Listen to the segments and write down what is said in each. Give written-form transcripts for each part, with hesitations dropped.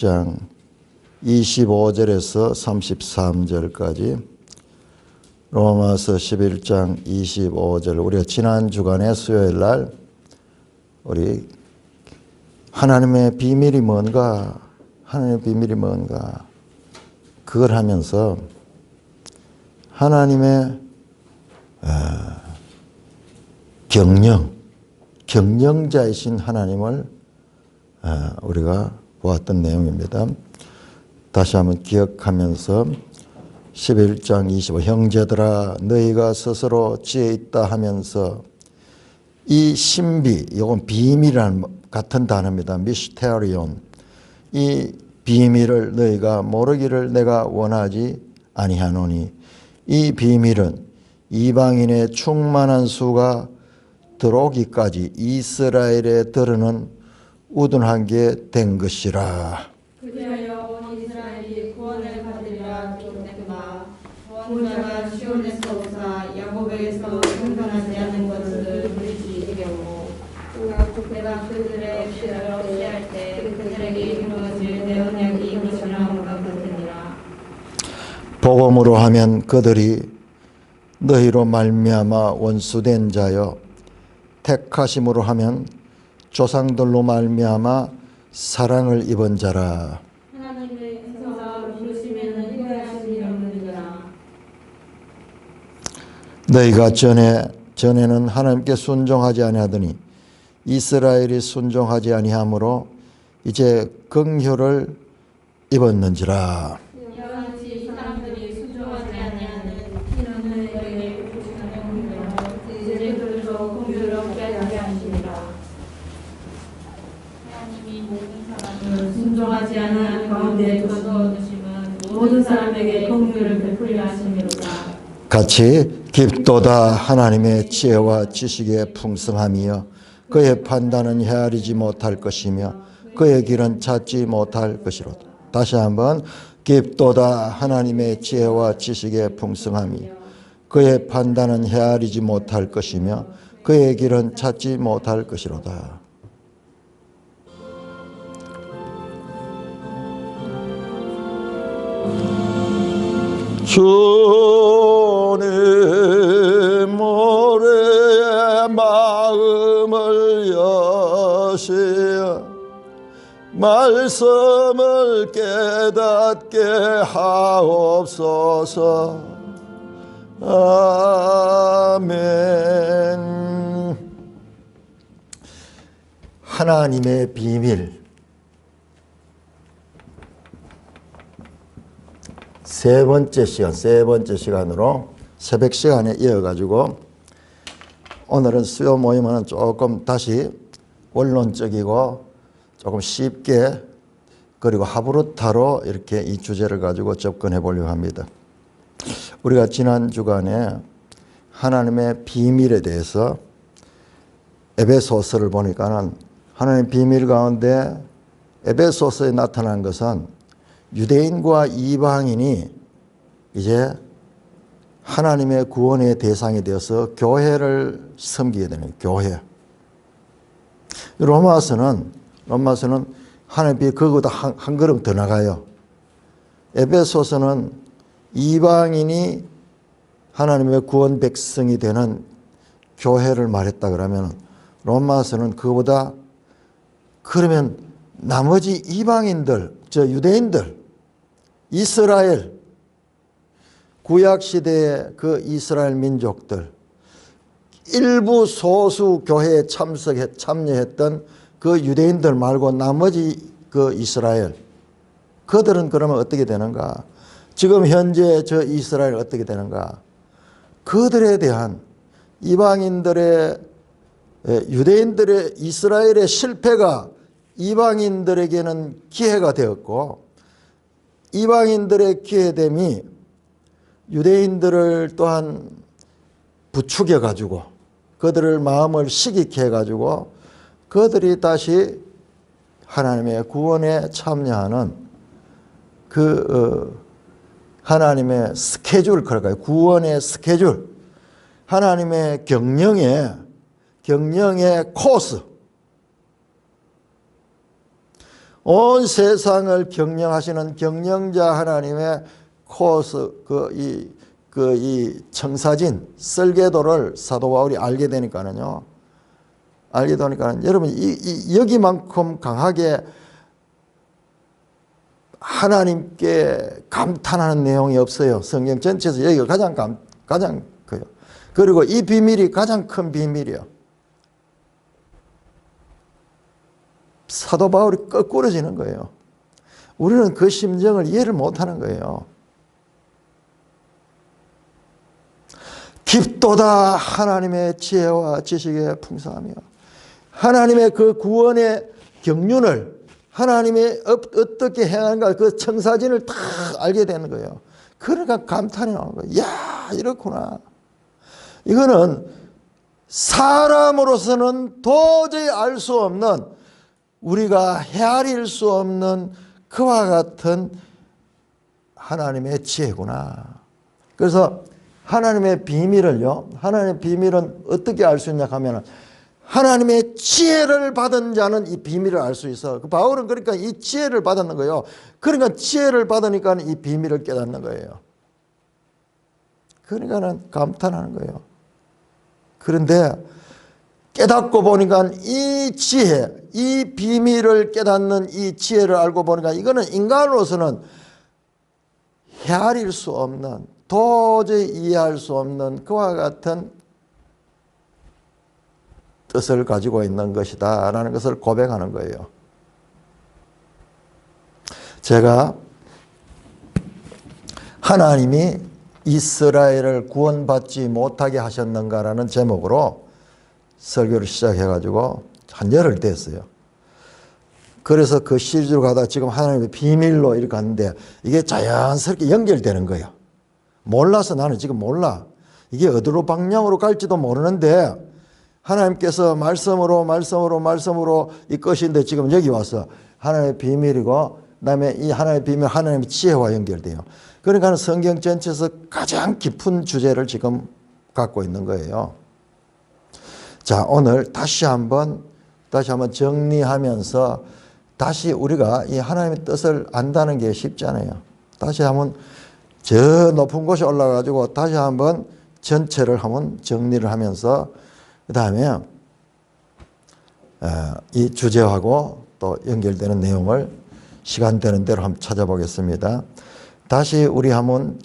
장 25절에서 33절까지 로마서 11장 25절 우리가 지난 주간에 수요일 날 우리 하나님의 비밀이 뭔가 하나님의 비밀이 뭔가 그걸 하면서 하나님의 경영자이신 하나님을 우리가 보았던 내용입니다. 다시 한번 기억하면서 11장 25 형제들아 너희가 스스로 지혜 있다 하면서 이 신비, 이건 비밀이라는 같은 단어입니다. 미스테리온. 이 비밀을 너희가 모르기를 내가 원하지 아니하노니 이 비밀은 이방인의 충만한 수가 들어오기까지 이스라엘에 들으는 우둔한 게 된 것이라. 그리하여 온 이스라엘이 구원을 받으리라 기록되구나. 구원자가 시온에서 오사 야곱에게서 형편하지 않은 것을 누리시게 오고 내가 그들의 피를 없애할 때 그들에게 이루어질 내 언약이 이것이라는 것 같으니라. 복음으로 하면 그들이 너희로 말미암아 원수된 자여, 택하심으로 하면 조상들로 말미암아 사랑을 입은 자라. 하나님께서 부르시면 후회하심이 없느니라. 너희가 전에는 하나님께 순종하지 아니하더니 이스라엘이 순종하지 아니하므로 이제 긍휼을 입었는지라. 이같이 사람들이 순종하지 아니하는 이는 너희에게 베푸시는 긍휼로 이제 그들도 긍휼을 얻게 하게 하시니라. 하나님이 모든 사람을 순종하지 않은 가운데 두심은 모든 사람에게 긍휼을 베풀려 하심이로다. 같이 깊도다 하나님의 지혜와 지식의 풍성함이여 그의 판단은 헤아리지 못할 것이며 그의 길은 찾지 못할 것이로다. 다시 한번 깊도다 하나님의 지혜와 지식의 풍성함이여 그의 판단은 헤아리지 못할 것이며 그의 길은 찾지 못할 것이로다. 주님 우리의 마음을 여시어 말씀을 깨닫게 하옵소서. 아멘. 하나님의 비밀 세 번째 시간으로 새벽 시간에 이어가지고 오늘은 수요 모임은 조금 다시 원론적이고 조금 쉽게 그리고 하브루타로 이렇게 이 주제를 가지고 접근해 보려고 합니다. 우리가 지난 주간에 하나님의 비밀에 대해서 에베소서를 보니까는 하나님의 비밀 가운데 에베소서에 나타난 것은 유대인과 이방인이 이제 하나님의 구원의 대상이 되어서 교회를 섬기게 되는 교회. 로마서는 하나님이 그거보다 한 걸음 더 나가요. 에베소서는 이방인이 하나님의 구원 백성이 되는 교회를 말했다 그러면 로마서는 그거보다 그러면 나머지 이방인들, 유대인들, 이스라엘, 구약시대의 그 이스라엘 민족들, 일부 소수 교회에 참여했던 그 유대인들 말고 나머지 그 이스라엘, 그들은 그러면 어떻게 되는가? 지금 현재 저 이스라엘 어떻게 되는가? 그들에 대한 이방인들의, 유대인들의 이스라엘의 실패가 이방인들에게는 기회가 되었고 이방인들의 기회됨이 유대인들을 또한 부추겨 가지고 그들을 마음을 시기케 해 가지고 그들이 다시 하나님의 구원에 참여하는 그 하나님의 스케줄, 그럴까요? 구원의 스케줄, 하나님의 경영의 코스, 온 세상을 경영하시는 경영자 하나님의 코스, 이 청사진, 설계도를 사도 바울이 알게 되니까는요. 여러분, 여기만큼 강하게 하나님께 감탄하는 내용이 없어요. 성경 전체에서 여기가 가장 커요. 그리고 이 비밀이 가장 큰 비밀이에요. 사도 바울이 거꾸러지는 거예요. 우리는 그 심정을 이해를 못하는 거예요. 깊도다 하나님의 지혜와 지식의 풍성함이요. 하나님의 그 구원의 경륜을 하나님이 어떻게 행하는가 그 청사진을 다 알게 되는 거예요. 그러니까 감탄이 나오는 거예요. 이야, 이렇구나. 이거는 사람으로서는 도저히 알 수 없는, 우리가 헤아릴 수 없는 그와 같은 하나님의 지혜구나. 그래서 하나님의 비밀을요, 하나님의 비밀은 어떻게 알 수 있냐 하면 하나님의 지혜를 받은 자는 이 비밀을 알 수 있어. 바울은 그러니까 이 지혜를 받았는 거예요. 그러니까 지혜를 받으니까 이 비밀을 깨닫는 거예요. 그러니까는 감탄하는 거예요. 그런데 깨닫고 보니까 이 지혜, 이 비밀을 깨닫는 이 지혜를 알고 보니까 이거는 인간으로서는 헤아릴 수 없는, 도저히 이해할 수 없는 그와 같은 뜻을 가지고 있는 것이다 라는 것을 고백하는 거예요. 제가 하나님이 이스라엘을 구원받지 못하게 하셨는가라는 제목으로 설교를 시작해가지고 한 열흘 됐어요. 그래서 그 시리즈로 가다가 지금 하나님의 비밀로 이렇게 갔는데 이게 자연스럽게 연결되는 거예요. 몰라서 나는 지금 몰라. 이게 어디로 방향으로 갈지도 모르는데 하나님께서 말씀으로 이끄신데 지금 여기 와서 하나님의 비밀이고 그다음에 이 하나님의 비밀, 하나님의 지혜와 연결돼요. 그러니까 성경 전체에서 가장 깊은 주제를 지금 갖고 있는 거예요. 자, 오늘 다시 한번 정리하면서 다시 우리가 이 하나님의 뜻을 안다는 게 쉽지 않아요. 다시 한번 저 높은 곳에 올라가지고 다시 한번 전체를 한번 정리를 하면서 그 다음에 이 주제하고 또 연결되는 내용을 시간 되는 대로 한번 찾아보겠습니다. 다시 우리 한번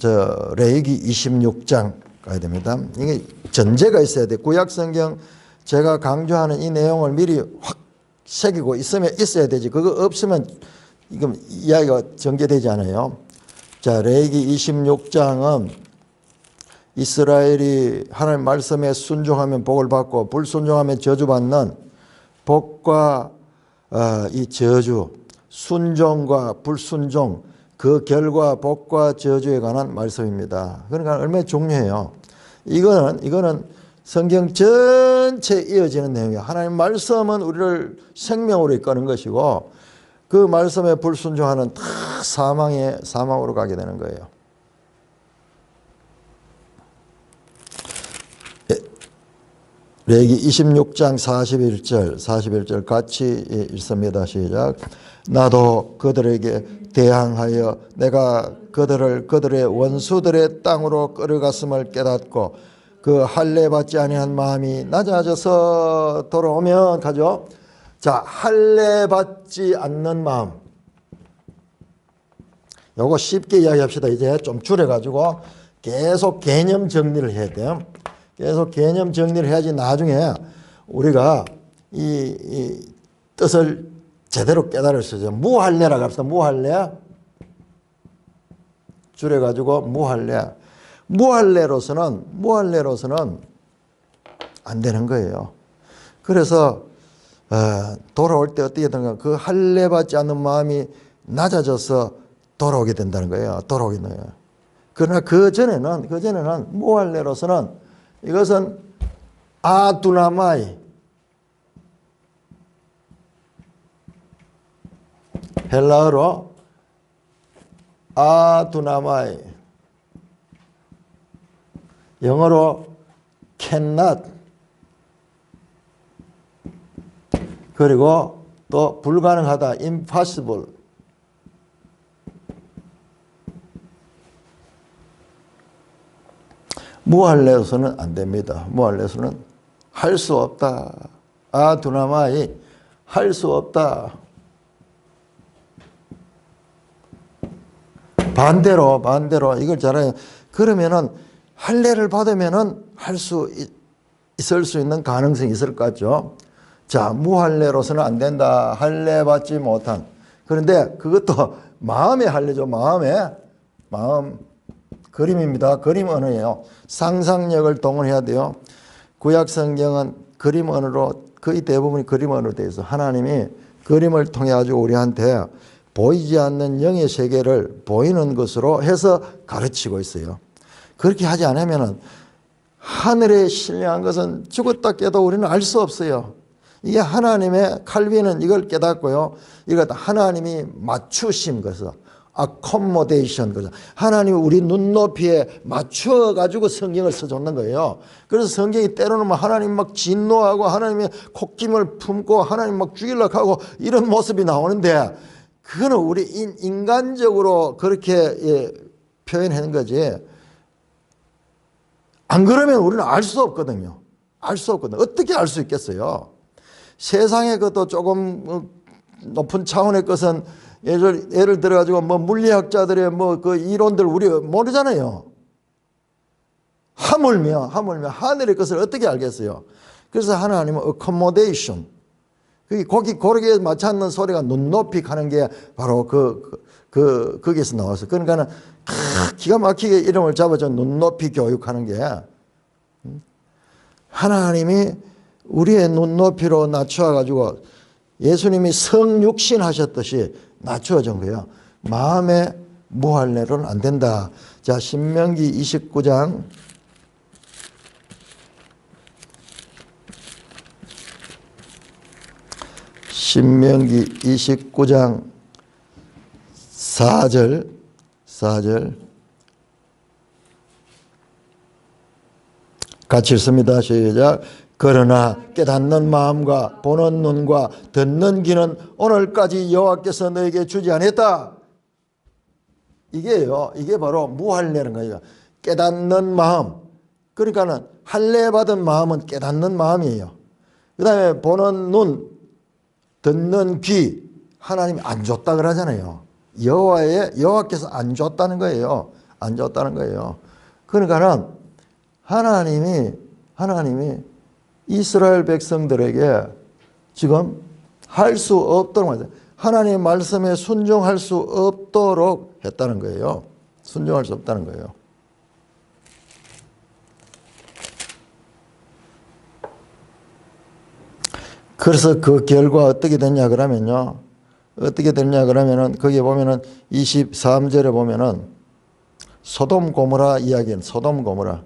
레위기 26장 가야 됩니다. 이게 전제가 있어야 돼. 구약 성경 제가 강조하는 이 내용을 미리 확 새기고 있어야 되지. 그거 없으면 이건 이야기가 전개되지 않아요. 자, 레위기 26장은 이스라엘이 하나님 말씀에 순종하면 복을 받고 불순종하면 저주받는 복과 이 저주, 순종과 불순종, 그 결과 복과 저주에 관한 말씀입니다. 그러니까 얼마나 중요해요. 이거는 성경 전체에 이어지는 내용이에요. 하나님 말씀은 우리를 생명으로 이끄는 것이고 그 말씀에 불순종하는 다 사망으로 가게 되는 거예요. 레위기 26장 41절 같이 읽습니다. 시작. 나도 그들에게 대항하여 내가 그들의 원수들의 땅으로 끌어갔음을 깨닫고 그 할례 받지 아니한 마음이 낮아져서 돌아오면 가죠. 자, 할례 받지 않는 마음. 요거 쉽게 이야기합시다. 이제 좀 줄여가지고 계속 개념 정리를 해야 돼요. 계속 개념 정리를 해야지 나중에 우리가 이 뜻을 제대로 깨달을 수 있어요. 무할례라고 합시다. 무할례. 줄여가지고 무할례. 무할례로서는 안 되는 거예요. 그래서 돌아올 때 어떻게 되는가? 그 할례 받지 않는 마음이 낮아져서 돌아오게 된다는 거예요. 돌아오게 되는 거예요. 그러나 그 전에는 무할례로서는 이것은 아두나마이, 헬라어로 아두나마이, 영어로 cannot, 그리고 또 불가능하다, impossible. 무할례로서는 안 됩니다. 무할례로서는 할 수 없다. 아 두나마이 할 수 없다. 반대로 이걸 잘해요. 그러면은 할례를 받으면은 할 수 있을 수 있는 가능성이 있을 것 같죠. 자, 무할례로서는 안 된다. 할례 받지 못한. 그런데 그것도 마음의 할례죠. 마음 그림입니다. 그림 언어예요. 상상력을 동원해야 돼요. 구약 성경은 그림 언어로 거의 대부분이 그림 언어로 되어 있어. 하나님이 그림을 통해 가지고 우리한테 보이지 않는 영의 세계를 보이는 것으로 해서 가르치고 있어요. 그렇게 하지 않으면 하늘에 신령한 것은 죽었다 깨도 우리는 알 수 없어요. 이게 하나님의 칼빈은 이걸 깨닫고요. 이것 하나님이 맞추신 것을 accommodation 거죠. 하나님이 우리 눈높이에 맞춰 가지고 성경을 써줬는 거예요. 그래서 성경이 때로는 하나님 막 진노하고 하나님의 콧김을 품고 하나님 막 죽이려고 하고 이런 모습이 나오는데 그거는 우리 인간적으로 그렇게 표현하는 거지. 안 그러면 우리는 알 수 없거든요. 알 수 없거든요. 어떻게 알 수 있겠어요? 세상의 것도 조금 높은 차원의 것은 예를 들어가지고 물리학자들의 그 이론들 우리 모르잖아요. 하물며 하늘의 것을 어떻게 알겠어요? 그래서 하나님은 accommodation. 거기에 맞춰는 소리가 눈높이 가는 게 바로 거기에서 나와서. 그러니까는 기가 막히게 이름을 잡아줘. 눈높이 교육하는 게. 하나님이 우리의 눈높이로 낮춰가지고 예수님이 성육신 하셨듯이 낮춰진 거예요. 마음의 무할례로는 안 된다. 자, 신명기 29장. 신명기 29장 4절 같이 읽습니다. 시작. 그러나 깨닫는 마음과 보는 눈과 듣는 귀는 오늘까지 여호와께서 너에게 주지 않았다. 이게요. 이게 바로 무할례는 거예요. 깨닫는 마음. 그러니까는 할례 받은 마음은 깨닫는 마음이에요. 그다음에 보는 눈, 듣는 귀. 하나님이 안 줬다 그러잖아요. 여호와께서 안 줬다는 거예요. 안 줬다는 거예요. 그러니까는 하나님이 이스라엘 백성들에게 지금 할 수 없도록 하죠. 하나님의 말씀에 순종할 수 없도록 했다는 거예요. 순종할 수 없다는 거예요. 그래서 그 결과 어떻게 됐냐 그러면요. 어떻게 됐냐 그러면은 거기에 보면은 23절에 보면은 소돔 고모라 이야기는 소돔 고모라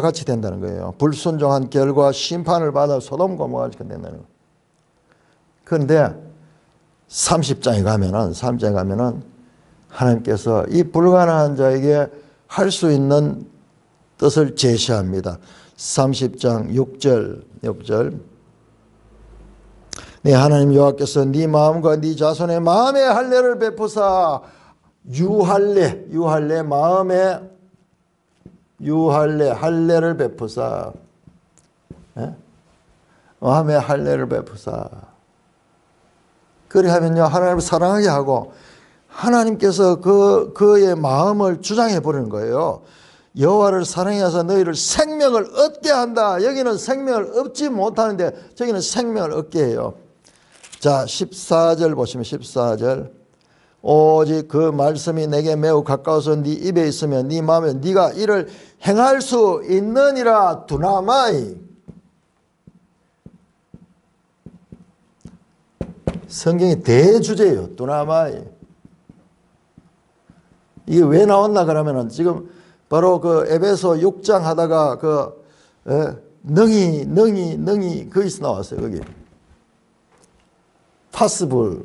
같이 된다는 거예요. 불순종한 결과 심판을 받아 소돔 고모라 같이 된다는 거예요. 그런데 30장에 가면은 하나님께서 이 불가능한 자에게 할 수 있는 뜻을 제시합니다. 30장 6절. 네, 하나님 여호와께서 네 마음과 네 자손의 마음의 할례를 베푸사 유할례 마음의 할례를 베푸사. 마음의 할례를 베푸사. 그리하면요 하나님을 사랑하게 하고 하나님께서 그의 마음을 주장해 버리는 거예요. 여호와를 사랑해서 너희를 생명을 얻게 한다. 여기는 생명을 얻지 못하는데 저기는 생명을 얻게 해요. 자 14절 보시면 14절. 오직 그 말씀이 내게 매우 가까워서 네 입에 있으면 네 마음에 네가 이를 행할 수 있느니라. 두나마이. 성경의 대주제예요. 두나마이. 이게 왜 나왔나 그러면은 지금 바로 그 에베소 6장 하다가 능히 거기서 나왔어요. 거기. possible.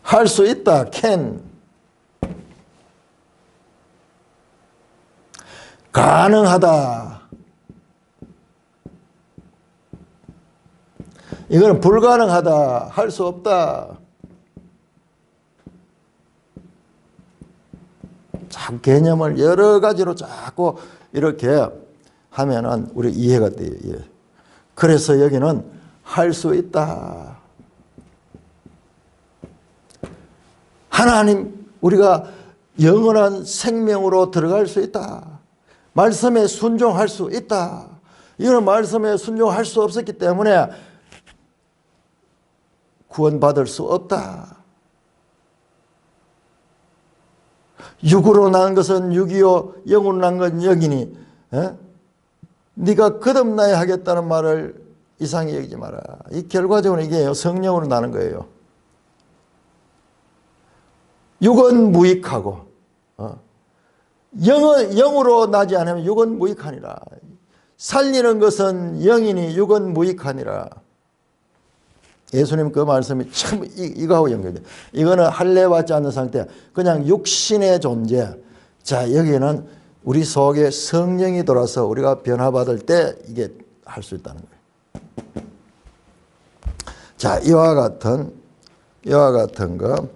할 수 있다. can. 가능하다. 이거는 불가능하다, 할 수 없다. 자꾸 개념을 여러 가지로 자꾸 이렇게 하면은 우리 이해가 돼요. 예. 그래서 여기는 할 수 있다. 하나님, 우리가 영원한 생명으로 들어갈 수 있다. 말씀에 순종할 수 있다. 이거는 말씀에 순종할 수 없었기 때문에 구원받을 수 없다. 육으로 난 것은 육이요 영으로 난 건 영이니 네가 거듭나야 하겠다는 말을 이상히 여기지 마라. 이 결과적으로 이게 성령으로 나는 거예요. 육은 무익하고 영으로 나지 않으면 육은 무익하니라. 살리는 것은 영이니 육은 무익하니라. 예수님 그 말씀이 참 이거하고 연결돼요. 이거는 할례 받지 않는 상태, 그냥 육신의 존재. 자, 여기는 우리 속에 성령이 돌아서 우리가 변화받을 때 이게 할 수 있다는 거예요. 자, 이와 같은 거.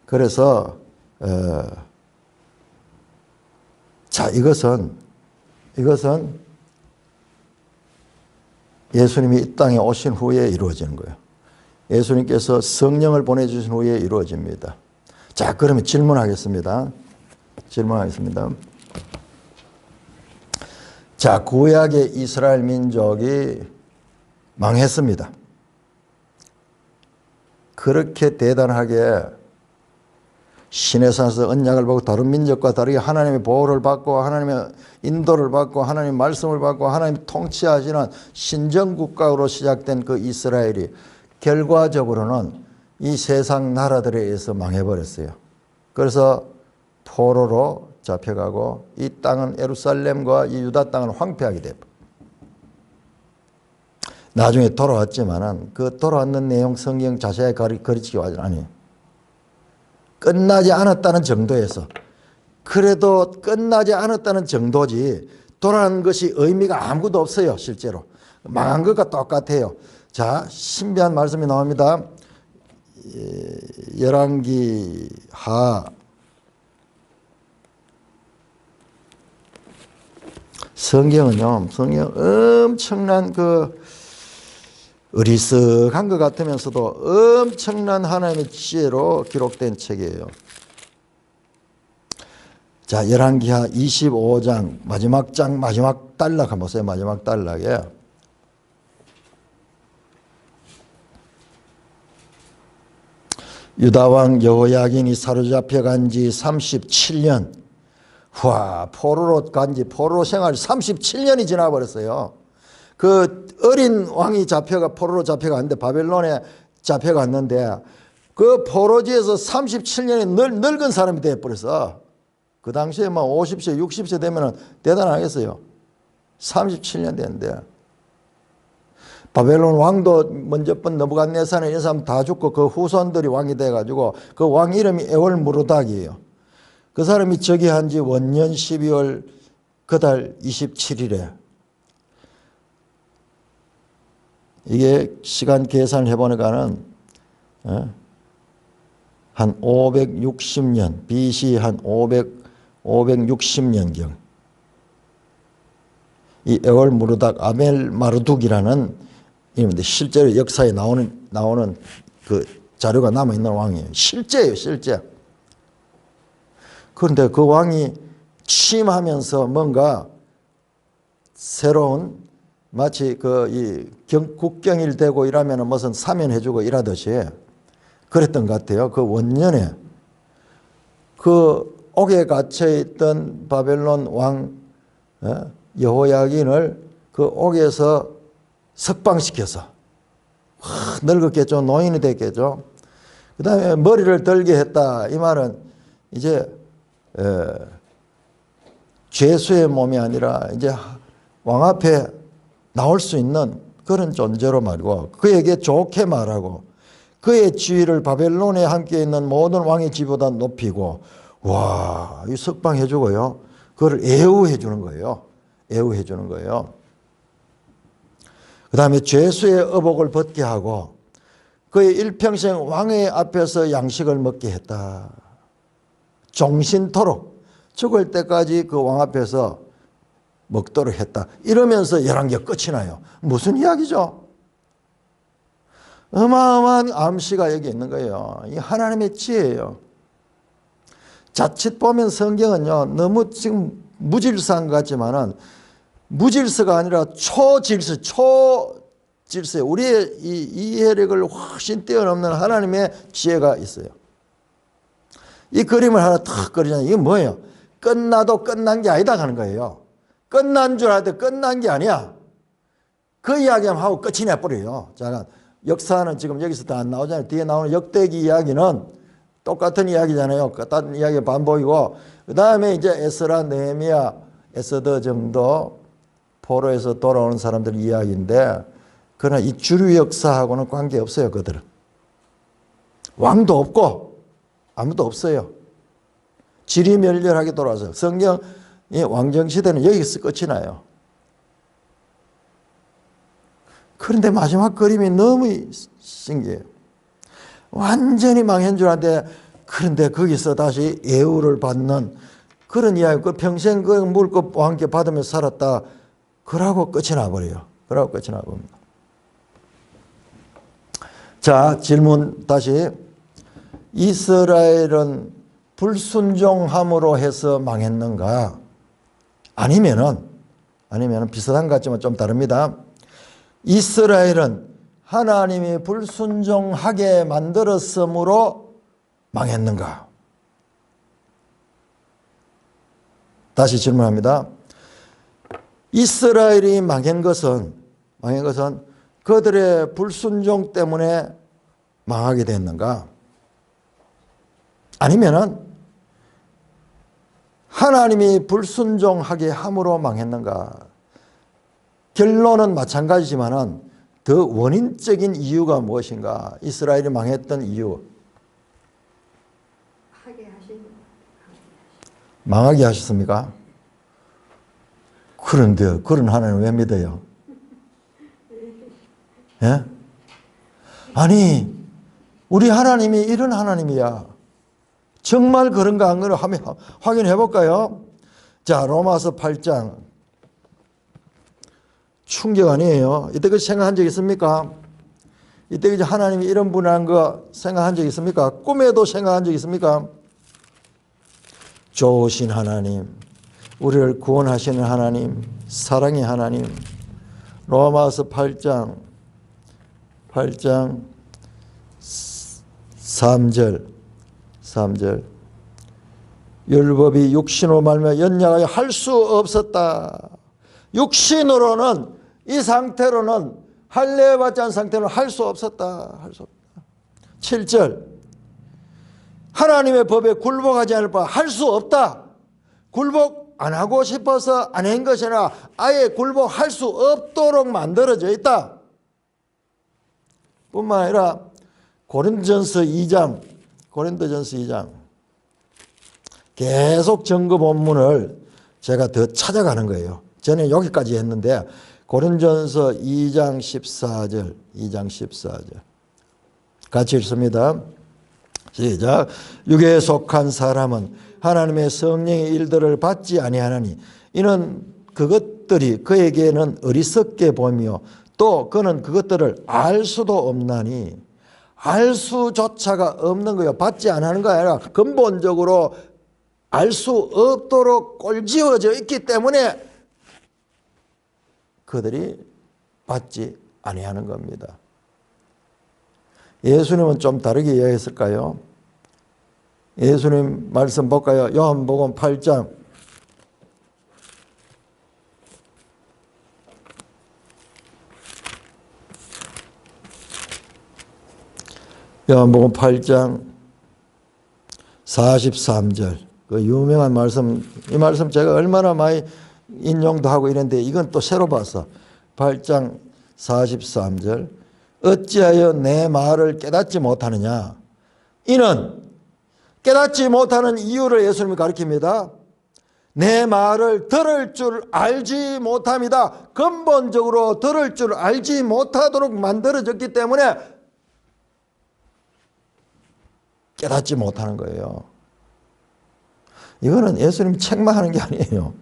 그래서 자, 이것은 예수님이 이 땅에 오신 후에 이루어지는 거예요. 예수님께서 성령을 보내주신 후에 이루어집니다. 자, 그러면 질문하겠습니다. 자, 구약의 이스라엘 민족이 망했습니다. 그렇게 대단하게 신의 산에서 언약을 받고 다른 민족과 다르게 하나님의 보호를 받고 하나님의 인도를 받고 하나님의 말씀을 받고 하나님이 통치하시는 신정국가로 시작된 그 이스라엘이 결과적으로는 이 세상 나라들에 의해서 망해버렸어요. 그래서 포로로 잡혀가고 이 땅은 예루살렘과 이 유다 땅은 황폐하게 되고 나중에 돌아왔지만은 그 돌아왔는 내용 성경 자세히 가르치기 아니에요. 끝나지 않았다는 정도에서, 그래도 끝나지 않았다는 정도지 돌아온 것이 의미가 아무것도 없어요. 실제로 망한 것과 똑같아요. 자, 신비한 말씀이 나옵니다. 열왕기하 성경은요, 성경 엄청난 어리석한 것 같으면서도 엄청난 하나님의 지혜로 기록된 책이에요. 자, 열왕기하 25장 마지막 장 마지막 단락 한번 보세요. 마지막 단락에 유다왕 여호야긴이 사로잡혀간 지 37년, 와, 포로로 간지 포로 생활 37년이 지나버렸어요. 그 어린 왕이 포로로 잡혀갔는데, 바벨론에 잡혀갔는데 그 포로지에서 37년이 늙은 사람이 되어버렸어. 그 당시에 막 50세 60세 되면 대단하겠어요. 37년 됐는데 바벨론 왕도 먼저 번 느부갓네살에 이런 사람 다 죽고 그 후손들이 왕이 돼가지고 그 왕 이름이 에월무르닥이에요. 그 사람이 즉위한 지 원년 12월 그달 27일에 이게 시간 계산을 해보니까는 한 560년, BC 한 560년경 이 에월무르닥 아멜마르둑이라는 이름인데 실제로 역사에 나오는 그 자료가 남아있는 왕이에요. 실제예요, 실제. 그런데 그 왕이 취임하면서 뭔가 새로운 마치 국경일 되고 이러면 무슨 사면해주고 이러듯이 그랬던 것 같아요. 그 원년에 그 옥에 갇혀있던 바벨론 왕 여호야긴을 그 옥에서 석방시켜서 늙었겠죠. 노인이 됐겠죠. 그 다음에 머리를 들게 했다. 이 말은 이제 죄수의 몸이 아니라 이제 왕 앞에 나올 수 있는 그런 존재로 말고 그에게 좋게 말하고 그의 지위를 바벨론에 함께 있는 모든 왕의 지위보다 높이고, 와, 이 석방해 주고요. 그걸 애우해 주는 거예요. 애우해 주는 거예요. 그 다음에 죄수의 의복을 벗게 하고 그의 일평생 왕의 앞에서 양식을 먹게 했다. 종신토록 죽을 때까지 그 왕 앞에서 먹도록 했다. 이러면서 열왕기가 끝이 나요. 무슨 이야기죠? 어마어마한 암시가 여기 있는 거예요. 이 하나님의 지혜예요. 자칫 보면 성경은요, 너무 지금 무질서한 것 같지만은 무질서가 아니라 초질서예요. 우리의 이 이해력을 훨씬 뛰어넘는 하나님의 지혜가 있어요. 이 그림을 하나 탁 그리잖아요. 이게 뭐예요? 끝나도 끝난 게 아니다 하는 거예요. 끝난 줄 알았는데 끝난 게 아니야. 그 이야기만 하고 끝이 나버려요. 자, 역사는 지금 여기서 다 안 나오잖아요. 뒤에 나오는 역대기 이야기는 똑같은 이야기잖아요. 똑같은 이야기 반복이고, 그 다음에 이제 에스라, 느헤미야, 에스더 정도 포로에서 돌아오는 사람들 이야기인데, 그러나 이 주류 역사하고는 관계없어요. 그들은. 왕도 없고 아무도 없어요. 지리멸렬하게 돌아와서 성경의 왕정시대는 여기서 끝이 나요. 그런데 마지막 그림이 너무 신기해요. 완전히 망한 줄 알았는데, 그런데 거기서 다시 예우를 받는 그런 이야기, 그 평생 그 물급과 함께 받으면서 살았다. 그러고 끝이 나버려요. 그러고 끝이 나버립니다. 자, 질문 다시. 이스라엘은 불순종함으로 해서 망했는가? 아니면은 비슷한 것 같지만 좀 다릅니다. 이스라엘은 하나님이 불순종하게 만들었으므로 망했는가? 다시 질문합니다. 이스라엘이 망한 것은 그들의 불순종 때문에 망하게 됐는가? 아니면은 하나님이 불순종하게 함으로 망했는가? 결론은 마찬가지지만은 더 원인적인 이유가 무엇인가? 이스라엘이 망했던 이유. 망하게 하셨습니까? 그런데 그런 하나님 왜 믿어요? 예? 아니, 우리 하나님이 이런 하나님이야. 정말 그런가 안 그런가 한번 확인해 볼까요? 자, 로마서 8장. 충격 아니에요. 이때까지 생각한 적 있습니까? 이때까지 하나님이 이런 분한 거 생각한 적 있습니까? 꿈에도 생각한 적 있습니까? 좋으신 하나님, 우리를 구원하시는 하나님, 사랑의 하나님. 로마서 8장 3절 율법이 육신으로 말미암아 연약하여 할 수 없었다. 육신으로는 이 상태로는 할례받지 않은 상태로는 할 수 없었다. 7절 하나님의 법에 굴복하지 않을 바 할 수 없다. 굴복 안 하고 싶어서 안 한 것이 아니라 아예 굴복할 수 없도록 만들어져 있다. 뿐만 아니라 고린도전서 2장 계속 증거 본문을 제가 더 찾아가는 거예요. 전에 여기까지 했는데 고린도전서 2장 14절 같이 읽습니다. 시작. 육에 속한 사람은 하나님의 성령의 일들을 받지 아니하나니 이는 그것들이 그에게는 어리석게 보이며 또 그는 그것들을 알 수도 없나니 알 수조차가 없는 거예요. 받지 않는 거 아니라 근본적으로 알 수 없도록 꼴지어져 있기 때문에 그들이 받지 아니하는 겁니다. 예수님은 좀 다르게 이야기했을까요? 예수님 말씀 볼까요? 요한복음 8장 요한복음 8장 43절 그 유명한 말씀, 이 말씀 제가 얼마나 많이 인용도 하고 이랬는데 이건 또 새로 봤어. 8장 43절 어찌하여 내 말을 깨닫지 못하느냐? 이는 깨닫지 못하는 이유를 예수님이 가르칩니다. 내 말을 들을 줄 알지 못함이다. 근본적으로 들을 줄 알지 못하도록 만들어졌기 때문에 깨닫지 못하는 거예요. 이거는 예수님 책만 하는 게 아니에요.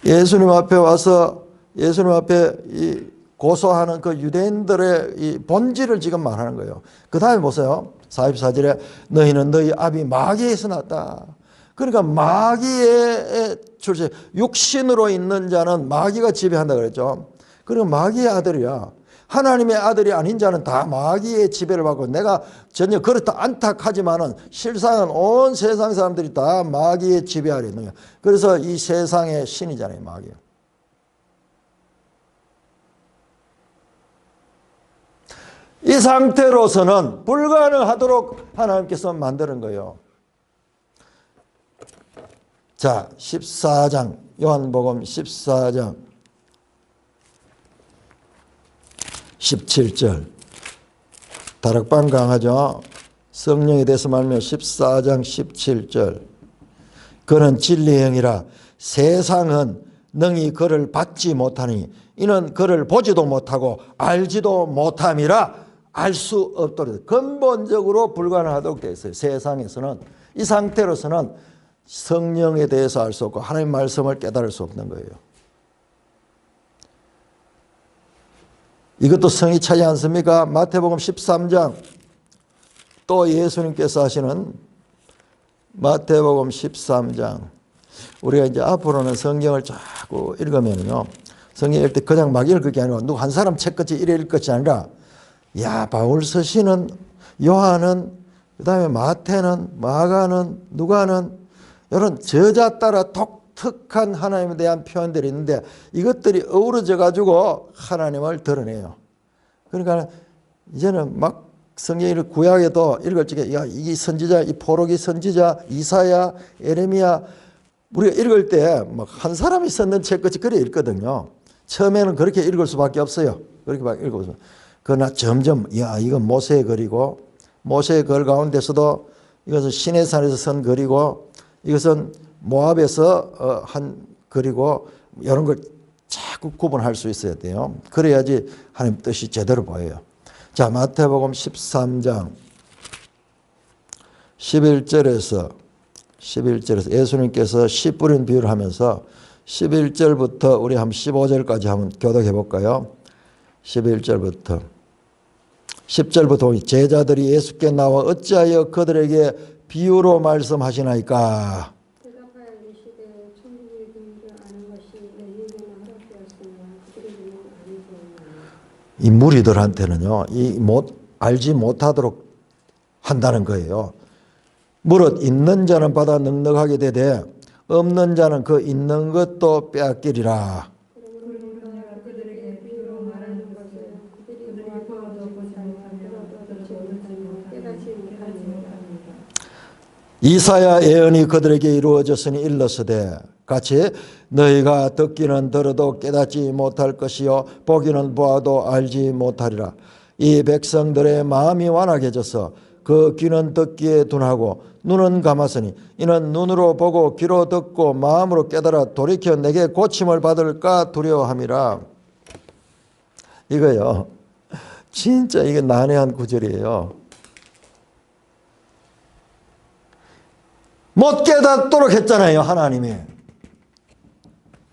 예수님 앞에 와서 예수님 앞에 고소하는 그 유대인들의 이 본질을 지금 말하는 거예요. 그 다음에 보세요. 44절에 너희는 너희 아비 마귀에서 났다. 그러니까 마귀의 출세, 육신으로 있는 자는 마귀가 지배한다 그랬죠. 그러니까 마귀의 아들이야. 하나님의 아들이 아닌 자는 다 마귀의 지배를 받고, 내가 전혀 그렇다 않다 하지만은 실상은 온 세상 사람들이 다 마귀의 지배 아래 있는 거야. 그래서 이 세상의 신이잖아요, 마귀. 이 상태로서는 불가능하도록 하나님께서 만드는 거예요. 자, 14장, 요한복음 14장 17절. 다락방 강하죠. 성령에 대해서 말하면 14장 17절. 그는 진리의 영이라 세상은 능히 그를 받지 못하니 이는 그를 보지도 못하고 알지도 못함이라 알 수 없도록. 근본적으로 불가능하도록 되어 있어요. 세상에서는. 이 상태로서는 성령에 대해서 알 수 없고 하나님의 말씀을 깨달을 수 없는 거예요. 이것도 성이 차지 않습니까? 마태복음 13장, 또 예수님께서 하시는 마태복음 13장. 우리가 이제 앞으로는 성경을 자꾸 읽으면요, 성경 읽을 때 그냥 막 읽을 게 아니고 누구 한 사람 책같이 이래 읽을 것이 아니라, 야, 바울 서신은, 요한은, 그 다음에 마태는, 마가는, 누가는 이런 저자 따라 독특한 하나님에 대한 표현들이 있는데 이것들이 어우러져 가지고 하나님을 드러내요. 그러니까 이제는 막 성경을 구약에도 읽을 적에, 야, 이 선지자, 이 포로기 선지자, 이사야, 에레미야, 우리가 읽을 때 막 한 사람이 썼는 책같이 그래 읽거든요. 처음에는 그렇게 읽을 수밖에 없어요. 그렇게 막 읽어서. 그러나 점점, 야, 이건 모세의 글이고, 모세의 글 가운데서도 이것은 시내산에서 쓴 글이고, 이것은 모압에서 한 글이고, 이런 걸 자꾸 구분할 수 있어야 돼요. 그래야지 하나님 뜻이 제대로 보여요. 자, 마태복음 13장 11절에서 예수님께서 씨 뿌린 비유를 하면서 11절부터 우리 한 15절까지 한번 교독해 볼까요? 11절부터 10절부터 제자들이 예수께 나와 어찌하여 그들에게 비유로 말씀하시나이까? 대답하여 이르시되 천국이 이른 줄 아는 것이 너희에게는 허락되었으나 그들에게는 아니더니라. 이 무리들한테는요, 알지 못하도록 한다는 거예요. 무릇 있는 자는 받아 넉넉하게 되되 없는 자는 그 있는 것도 빼앗기리라. 그들에게 비유로 말하는 것은 그들이 보아도 보지 못하며 듣지 못하며 깨닫지 못합니다. 이사야 예언이 그들에게 이루어졌으니 일렀으되 같이 너희가 듣기는 들어도 깨닫지 못할 것이요 보기는 보아도 알지 못하리라. 이 백성들의 마음이 완악해져서 그 귀는 듣기에 둔하고 눈은 감았으니 이는 눈으로 보고 귀로 듣고 마음으로 깨달아 돌이켜 내게 고침을 받을까 두려워함이라. 이거요, 진짜 이게 난해한 구절이에요. 못 깨닫도록 했잖아요, 하나님이.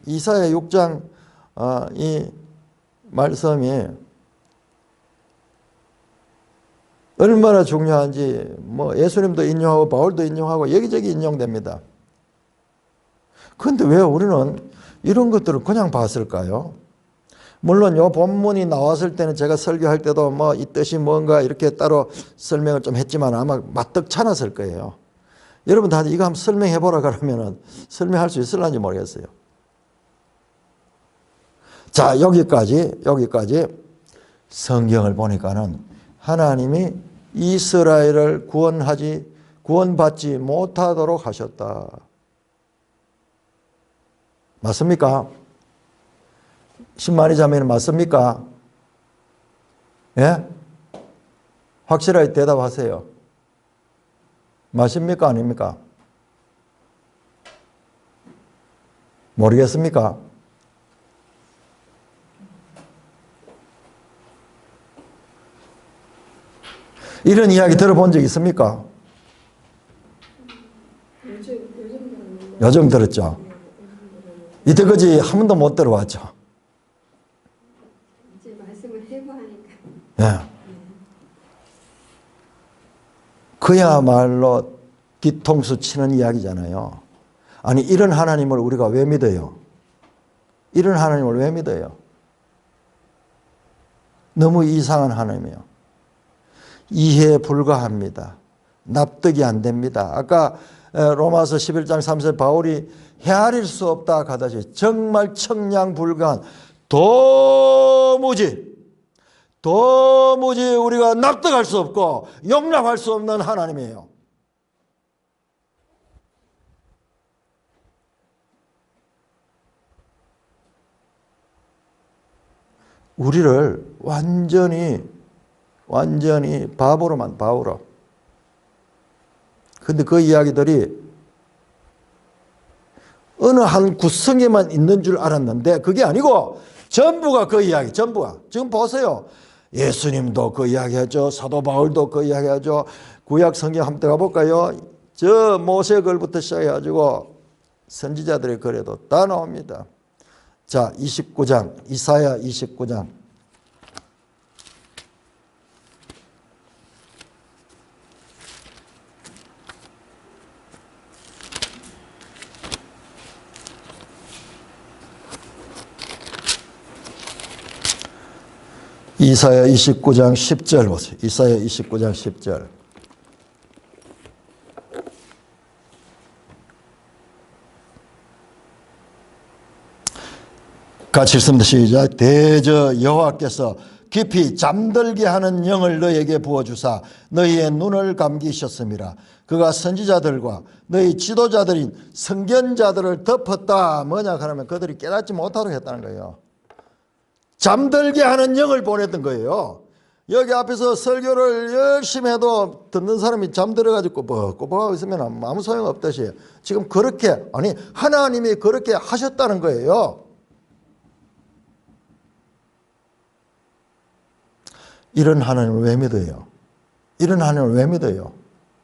이사야 6장 이 말씀이 얼마나 중요한지 뭐 예수님도 인용하고 바울도 인용하고 여기저기 인용됩니다. 그런데 왜 우리는 이런 것들을 그냥 봤을까요? 물론 이 본문이 나왔을 때는 제가 설교할 때도 뭐 이 뜻이 뭔가 이렇게 따로 설명을 좀 했지만 아마 마뜩찮았을 거예요. 여러분 다 이거 한번 설명해 보라 그러면은 설명할 수 있을런지 모르겠어요. 자, 여기까지 성경을 보니까는 하나님이 이스라엘을 구원받지 못하도록 하셨다. 맞습니까? 신만이 자매는 맞습니까? 예? 확실하게 대답하세요. 맞습니까? 아닙니까? 모르겠습니까? 이런 이야기 들어본 적 있습니까? 요즘 들었죠? 이때까지 한 번도 못 들어왔죠? 이제 말씀을 해고 하니까. 예. 그야말로 뒤통수 치는 이야기잖아요. 아니, 이런 하나님을 우리가 왜 믿어요? 이런 하나님을 왜 믿어요? 너무 이상한 하나님이에요. 이해에 불과합니다. 납득이 안 됩니다. 아까 로마서 11장 3절 바울이 헤아릴 수 없다 하듯이 정말 청량불가한 도무지 우리가 납득할 수 없고 용납할 수 없는 하나님이에요. 우리를 완전히 바보로. 근데 그 이야기들이 어느 한 구성에만 있는 줄 알았는데 그게 아니고 전부가 그 이야기, 전부가. 지금 보세요. 예수님도 그 이야기하죠. 사도 바울도 그 이야기하죠. 구약 성경 한번 들어가 볼까요? 저 모세 글부터 시작해가지고 선지자들의 글에도 다 나옵니다. 자, 29장, 이사야 29장. 이사야 29장 10절 보세요. 이사야 29장 10절. 같이 읽습니다. 시작. 대저 여호와께서 깊이 잠들게 하는 영을 너희에게 부어주사 너희의 눈을 감기셨음이라. 그가 선지자들과 너희 지도자들인 선견자들을 덮었다. 뭐냐 그러면 그들이 깨닫지 못하도록 했다는 거예요. 잠들게 하는 영을 보냈던 거예요. 여기 앞에서 설교를 열심히 해도 듣는 사람이 잠들어가지고 꼬박꼬박 있으면 아무 소용없듯이 지금 그렇게, 아니 하나님이 그렇게 하셨다는 거예요. 이런 하나님을 왜 믿어요? 이런 하나님을 왜 믿어요?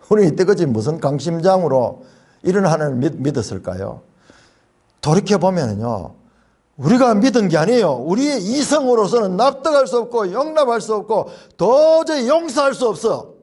우리 이때까지 무슨 강심장으로 이런 하나님을 믿었을까요? 돌이켜보면요, 우리가 믿은 게 아니에요. 우리의 이성으로서는 납득할 수 없고 용납할 수 없고 도저히 용서할 수 없어.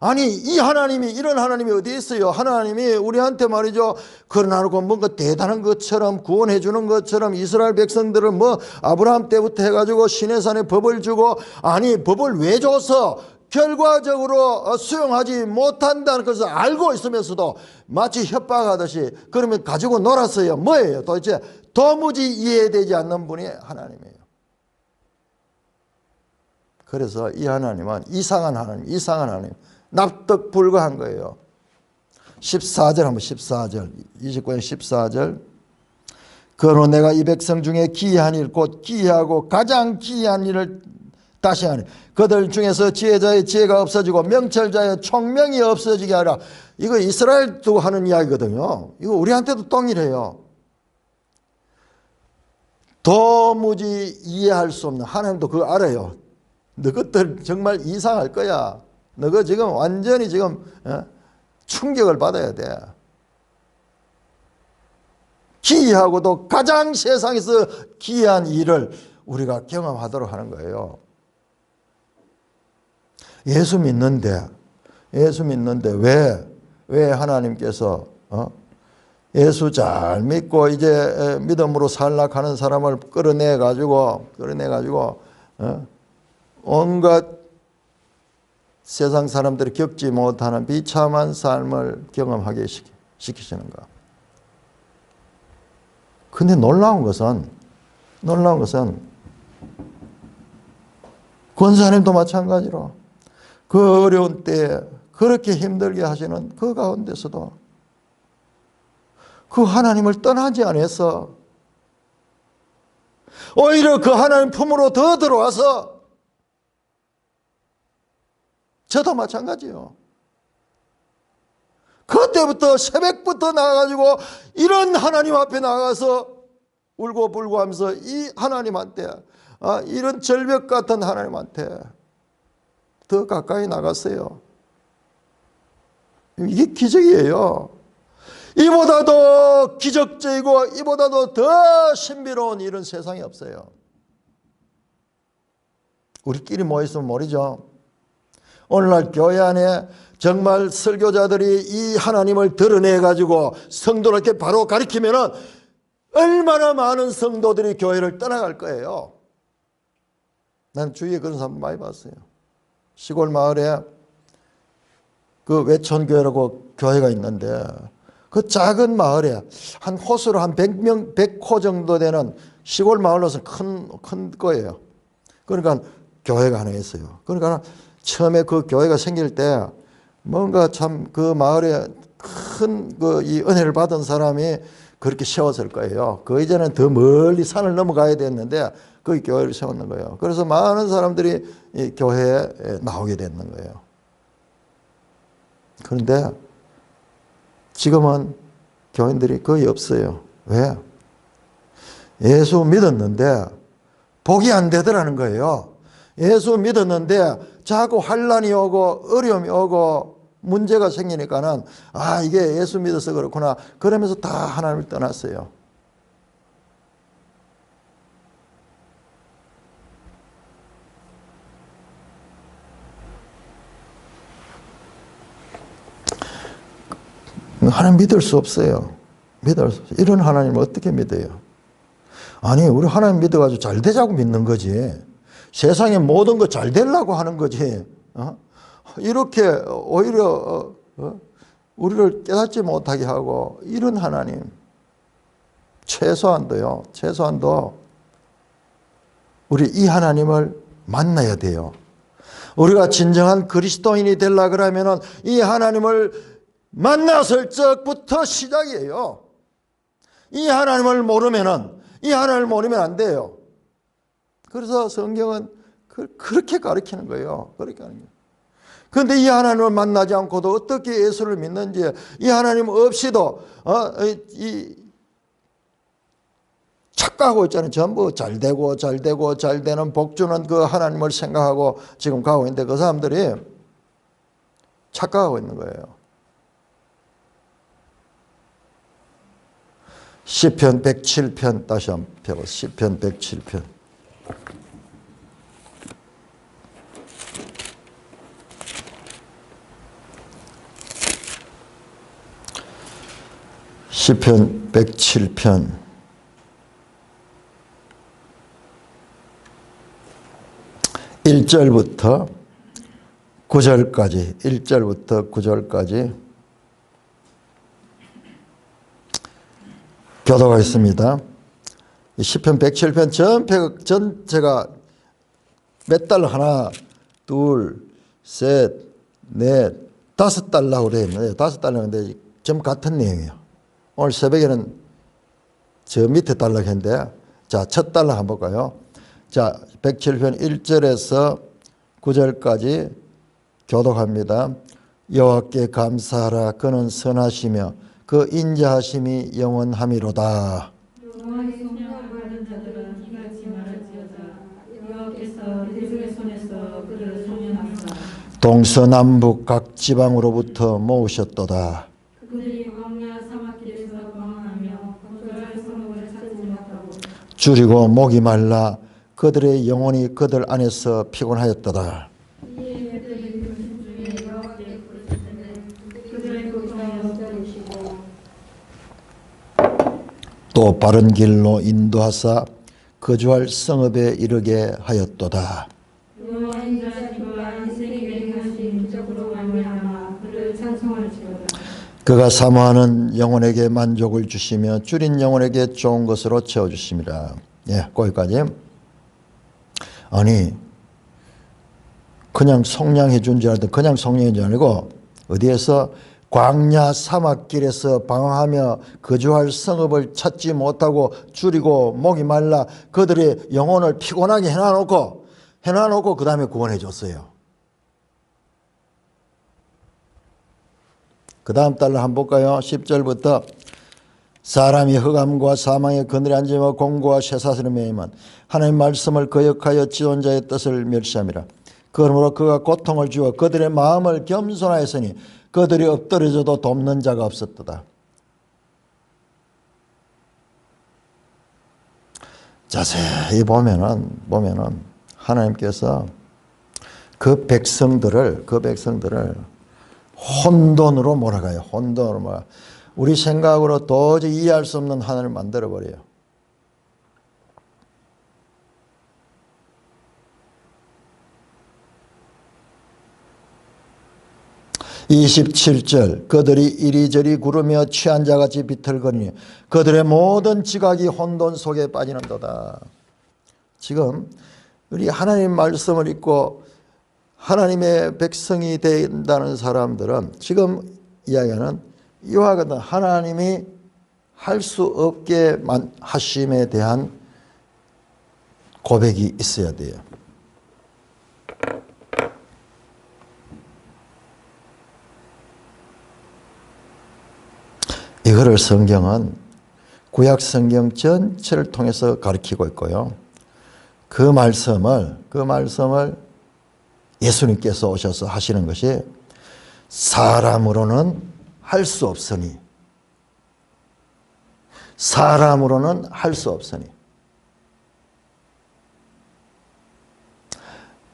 아니, 이 하나님이, 이런 하나님이 어디 있어요? 하나님이 우리한테 말이죠, 그러나고 뭔가 대단한 것처럼 구원해 주는 것처럼 이스라엘 백성들을 뭐 아브라함 때부터 해가지고 시내산에 법을 주고, 아니 법을 왜 줬어? 결과적으로 수용하지 못한다는 것을 알고 있으면서도 마치 협박하듯이 그러면 가지고 놀았어요. 뭐예요? 도대체 도무지 이해되지 않는 분이 하나님이에요. 그래서 이 하나님은 이상한 하나님, 납득 불가한 거예요. 14절 한번 14절 29장 14절. 그러나 내가 이 백성 중에 기이한 일 곧 기이하고 가장 기이한 일을 다시 하니 그들 중에서 지혜자의 지혜가 없어지고 명철자의 총명이 없어지게 하라. 이거 이스라엘 두고 하는 이야기거든요. 이거 우리한테도 동일해요. 도무지 이해할 수 없는, 하나님도 그거 알아요. 너것들 정말 이상할 거야. 너가 지금 완전히 지금 충격을 받아야 돼. 기이하고도 가장 세상에서 기이한 일을 우리가 경험하도록 하는 거예요. 예수 믿는데 왜 하나님께서 예수 잘 믿고 이제 믿음으로 살락하는 사람을 끌어내 가지고 온갖 세상 사람들이 겪지 못하는 비참한 삶을 경험하게 시키시는가? 근데 놀라운 것은 권사님도 마찬가지로 그 어려운 때에 그렇게 힘들게 하시는 그 가운데서도 그 하나님을 떠나지 않아서 오히려 그 하나님 품으로 더 들어와서, 저도 마찬가지요. 그때부터 새벽부터 나가가지고 이런 하나님 앞에 나가서 울고 불고 하면서 이 하나님한테, 이런 절벽 같은 하나님한테 더 가까이 나갔어요. 이게 기적이에요. 이보다도 기적적이고 이보다도 더 신비로운 이런 세상이 없어요. 우리끼리 모였으면 모르죠. 오늘날 교회 안에 정말 설교자들이 이 하나님을 드러내가지고 성도를 바로 가리키면은 얼마나 많은 성도들이 교회를 떠나갈 거예요. 난 주위에 그런 사람 많이 봤어요. 시골 마을에 그 외촌교회라고 교회가 있는데 그 작은 마을에 한 호수로 한 100명, 100호 정도 되는 시골 마을로서 큰 거예요. 그러니까 교회가 하나 있어요. 그러니까 처음에 그 교회가 생길 때 뭔가 참 그 마을에 큰 이 은혜를 받은 사람이 그렇게 세웠을 거예요. 그 이제는 더 멀리 산을 넘어가야 됐는데 그 교회를 세웠는 거예요. 그래서 많은 사람들이 이 교회에 나오게 됐는 거예요. 그런데 지금은 교인들이 거의 없어요. 왜? 예수 믿었는데 복이 안 되더라는 거예요. 예수 믿었는데 자꾸 환난이 오고 어려움이 오고 문제가 생기니까는 이게 예수 믿어서 그렇구나 그러면서 다 하나님을 떠났어요. 하나님 믿을 수 없어요. 믿을 수 없어요. 이런 하나님을 어떻게 믿어요? 아니 우리 하나님 믿어가지고 잘 되자고 믿는 거지. 세상의 모든 거 잘 되려고 하는 거지. 이렇게 오히려 우리를 깨닫지 못하게 하고 이런 하나님 최소한도 우리 이 하나님을 만나야 돼요. 우리가 진정한 그리스도인이 되려고 그러면은 이 하나님을 만났을 적부터 시작이에요. 이 하나님을 모르면 안 돼요. 그래서 성경은 그렇게 가르치는 거예요. 그렇게 하는 거예요. 그런데 이 하나님을 만나지 않고도 어떻게 예수를 믿는지, 이 하나님 없이도 착각하고 있잖아요. 전부 잘 되는 복 주는 그 하나님을 생각하고 지금 가고 있는데 그 사람들이 착각하고 있는 거예요. 시편 107편 다시 한번 펴고 시편 107편. 시편 107편 1절부터 9절까지 교독하겠습니다. 시편 107편 전체가 몇 달러? 하나, 둘, 셋, 넷, 5달러라고 되어 있는데 5달러인데 좀 같은 내용이에요. 오늘 새벽에는 저 밑에 달러 했는데 자, 첫 달러 한번 볼까요? 자, 107편 1절에서 9절까지 교독합니다. 여호와께 감사하라. 그는 선하시며 그 인자하심이 영원함이로다. 여호와의 성령을 받은 자들은 이같이 말할지어다. 여호와께서 대중의 손에서 그를 속량하사 동서남북 각 지방으로부터 모으셨도다. 그들이 광야 사막길에서 방황하며 거절할 성읍을 찾지 못하고 줄이고 목이 말라 그들의 영혼이 그들 안에서 피곤하였도다. 이에 그들이 불신 중에 여호와께 부르짖으되 그들의 고통이 없어지시고 또 바른 길로 인도하사 거주할 성읍에 이르게 하였도다. 여호와 인자하심과 인생에게 행하신 기적으로 말미암아 그를 찬송할지어다. 그가 사모하는 영혼에게 만족을 주시며 줄인 영혼에게 좋은 것으로 채워주심이라. 예, 거기까지. 아니 그냥 속량해 준 줄 알았더니 그냥 속량해 준 줄 아니고 어디에서 광야 사막길에서 방황하며 거주할 성읍을 찾지 못하고 줄이고 목이 말라 그들의 영혼을 피곤하게 해놔놓고 그 다음에 구원해 줬어요. 그 다음 달로 한번 볼까요? 10절부터 사람이 흑암과 사망의 그늘에 앉으며 공고와 쇠사슬에 매이면 하나님의 말씀을 거역하여 지존자의 뜻을 멸시함이라. 그러므로 그가 고통을 주어 그들의 마음을 겸손하였으니 그들이 엎드려져도 돕는 자가 없었도다. 자세히 보면은 하나님께서 그 백성들을 혼돈으로 몰아가요. 혼돈으로 몰아. 우리 생각으로 도저히 이해할 수 없는 하늘을 만들어 버려요. 27절 그들이 이리저리 구르며 취한 자같이 비틀거리니 그들의 모든 지각이 혼돈 속에 빠지는도다. 지금 우리 하나님 말씀을 읽고 하나님의 백성이 된다는 사람들은 지금 이야기하는 이와 같은 하나님이 할 수 없게 하심에 대한 고백이 있어야 돼요. 이거를 성경은 구약 성경 전체를 통해서 가르치고 있고요. 그 말씀을 예수님께서 오셔서 하시는 것이 사람으로는 할 수 없으니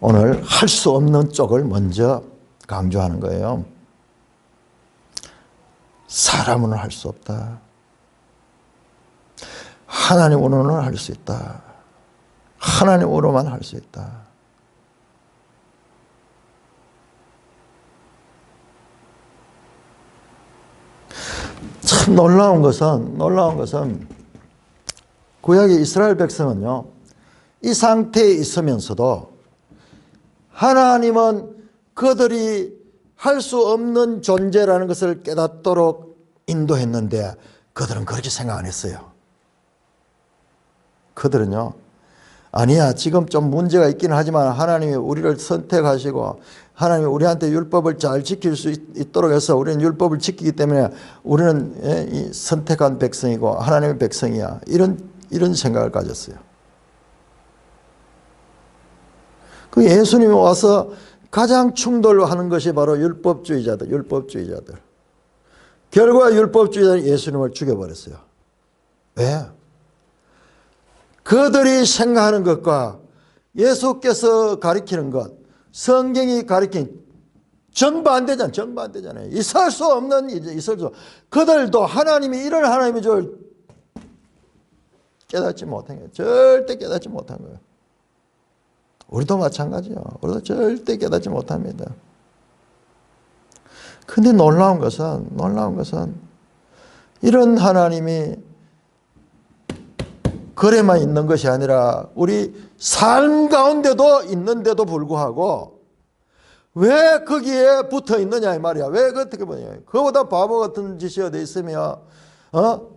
오늘 할 수 없는 쪽을 먼저 강조하는 거예요. 사람으로는 할 수 없다. 하나님으로는 할 수 있다. 하나님으로만 할 수 있다. 참 놀라운 것은 구약의 이스라엘 백성은요, 이 상태에 있으면서도 하나님은 그들이 할 수 없는 존재라는 것을 깨닫도록 인도했는데 그들은 그렇게 생각 안 했어요. 그들은요, 아니야, 지금 좀 문제가 있기는 하지만 하나님이 우리를 선택하시고 하나님이 우리한테 율법을 잘 지킬 수 있도록 해서 우리는 율법을 지키기 때문에 우리는 이 선택한 백성이고 하나님의 백성이야. 이런 생각을 가졌어요. 그 예수님이 와서 가장 충돌하는 것이 바로 율법주의자들. 결과 율법주의자는 예수님을 죽여버렸어요. 왜? 그들이 생각하는 것과 예수께서 가리키는 것, 성경이 가리킨 정반대잖아요. 있을 수 없는, 그들도 하나님이 이런 하나님인 줄 깨닫지 못한 거예요. 절대 깨닫지 못한 거예요. 우리도 마찬가지요. 우리도 절대 깨닫지 못합니다. 근데 놀라운 것은 이런 하나님이 글에만 있는 것이 아니라 우리 삶 가운데도 있는데도 불구하고 왜 거기에 붙어 있느냐 이 말이야. 왜 어떻게 보냐. 그보다 바보 같은 짓이 어디 있으며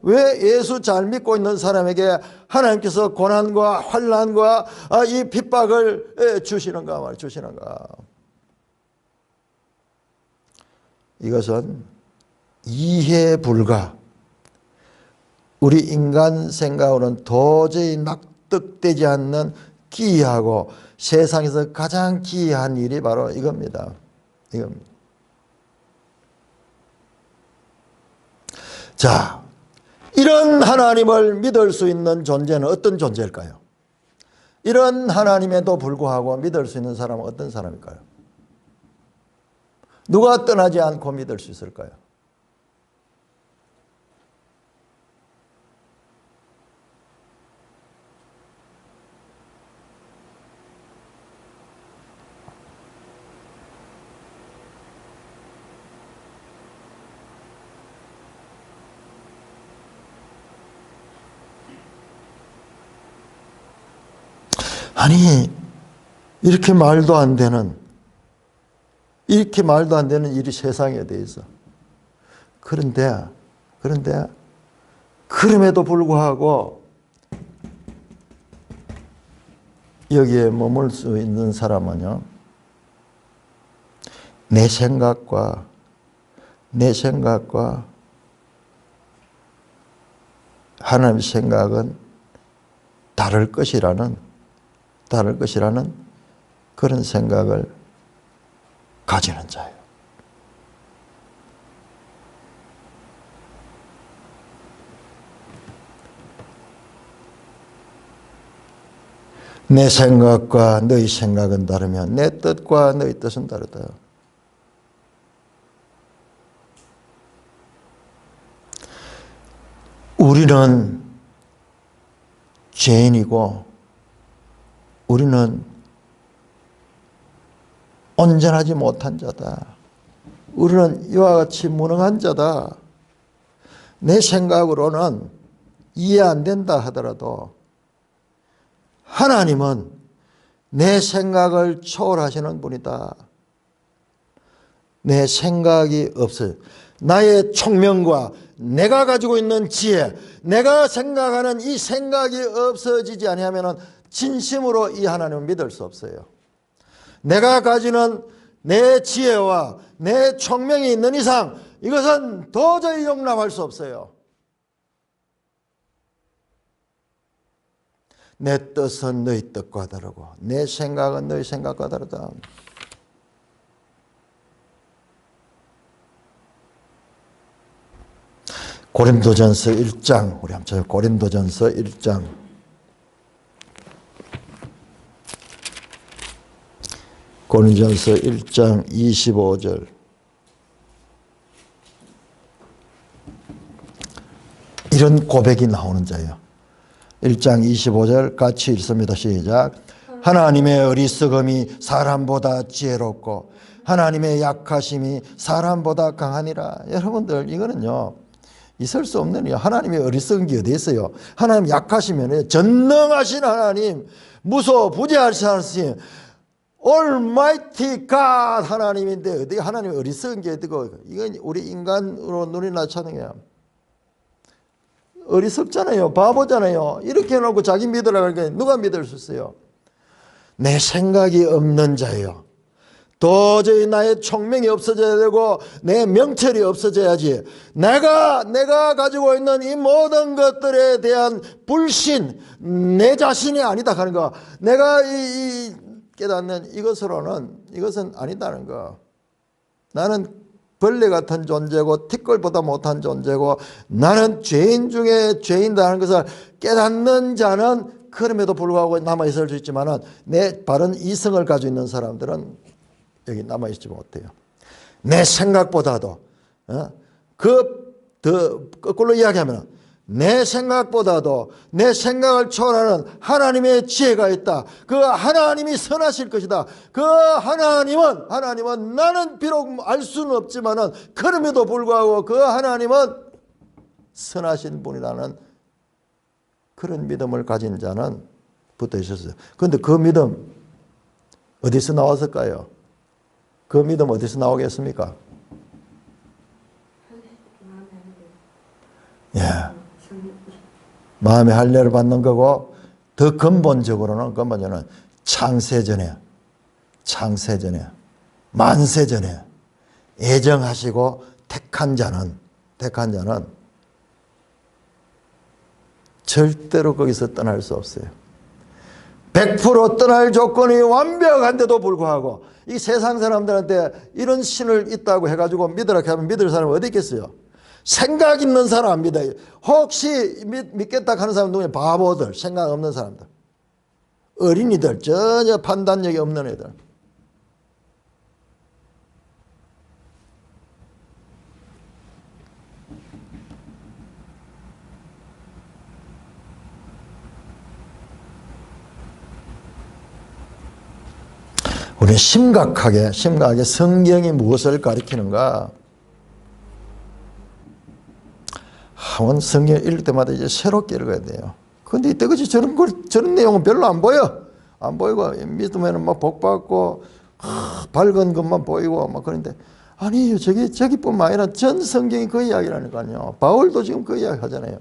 왜 예수 잘 믿고 있는 사람에게 하나님께서 고난과 환난과 이 핍박을 주시는가 말이야. 주시는가. 이것은 이해 불가. 우리 인간 생각으로는 도저히 납득되지 않는 기이하고 세상에서 가장 기이한 일이 바로 이겁니다. 자, 이런 하나님을 믿을 수 있는 존재는 어떤 존재일까요? 이런 하나님에도 불구하고 믿을 수 있는 사람은 어떤 사람일까요? 누가 떠나지 않고 믿을 수 있을까요? 아니, 이렇게 말도 안 되는 일이 세상에 대해서. 그런데 그럼에도 불구하고 여기에 머물 수 있는 사람은요, 내 생각과 내 생각과 하나님의 생각은 다를 것이라는 그런 생각을 가지는 자예요. 내 생각과 너희 생각은 다르면 내 뜻과 너희 뜻은 다르다. 우리는 죄인이고 우리는 온전하지 못한 자다. 우리는 이와 같이 무능한 자다. 내 생각으로는 이해 안 된다 하더라도 하나님은 내 생각을 초월하시는 분이다. 내 생각이 없어요. 나의 총명과 내가 가지고 있는 지혜, 내가 생각하는 이 생각이 없어지지 아니하면 진심으로 이 하나님을 믿을 수 없어요. 내가 가지는 내 지혜와 내 총명이 있는 이상 이것은 도저히 용납할 수 없어요. 내 뜻은 너희 뜻과 다르고 내 생각은 너희 생각과 다르다. 고린도전서 1장, 우리 한번 고린도전서 1장. 고린도전서 1장 25절. 이런 고백이 나오는 자예요. 1장 25절 같이 읽습니다. 시작. 하나님의 어리석음이 사람보다 지혜롭고 하나님의 약하심이 사람보다 강하니라. 여러분들 이거는요 있을 수 없는 일이에요. 하나님의 어리석은 게 어디 있어요? 하나님 약하시면 전능하신 하나님, 무소부재하신 하나님, Almighty God 하나님인데 어디 하나님 어리석은 게 어디고? 이건 우리 인간으로 눈이 낮추는 거야. 어리석잖아요. 바보잖아요. 이렇게 해놓고 자기 믿으라고 하니까 누가 믿을 수 있어요? 내 생각이 없는 자예요. 도저히 나의 총명이 없어져야 되고 내 명철이 없어져야지. 내가 가지고 있는 이 모든 것들에 대한 불신, 내 자신이 아니다 하는 거. 내가 이 깨닫는 이것은 아니다는 거. 나는 벌레 같은 존재고 티끌보다 못한 존재고 나는 죄인 중에 죄인이라는 것을 깨닫는 자는 그럼에도 불구하고 남아있을 수 있지만 내 바른 이성을 가지고 있는 사람들은 여기 남아있지 못해요. 내 생각보다도 거꾸로 이야기하면 내 생각보다도 내 생각을 초월하는 하나님의 지혜가 있다. 그 하나님이 선하실 것이다. 그 하나님은 나는 비록 알 수는 없지만은 그럼에도 불구하고 그 하나님은 선하신 분이라는 그런 믿음을 가진 자는 붙어 있었어요. 그런데 그 믿음 어디서 나왔을까요? 그 믿음 어디서 나오겠습니까? 예. 마음의 할례를 받는 거고 더 근본적으로는 창세전에 만세전에 애정하시고 택한 자는 절대로 거기서 떠날 수 없어요. 100% 떠날 조건이 완벽한데도 불구하고 이 세상 사람들한테 이런 신을 있다고 해가지고 믿으라 하면 믿을 사람은 어디 있겠어요? 생각 있는 사람 안 믿어요. 혹시 믿겠다 하는 사람 누구냐? 바보들, 생각 없는 사람들, 어린이들, 전혀 판단력이 없는 애들. 우리 심각하게 성경이 무엇을 가리키는가? 한번 성경 읽을 때마다 이제 새롭게 읽어야 돼요. 그런데 이때까지 저런 내용은 별로 안 보여. 안 보이고 믿으면 막 복받고 밝은 것만 보이고 막 그런데 아니에요. 저기뿐만 아니라 전 성경이 그 이야기라니까요. 바울도 지금 그 이야기 하잖아요.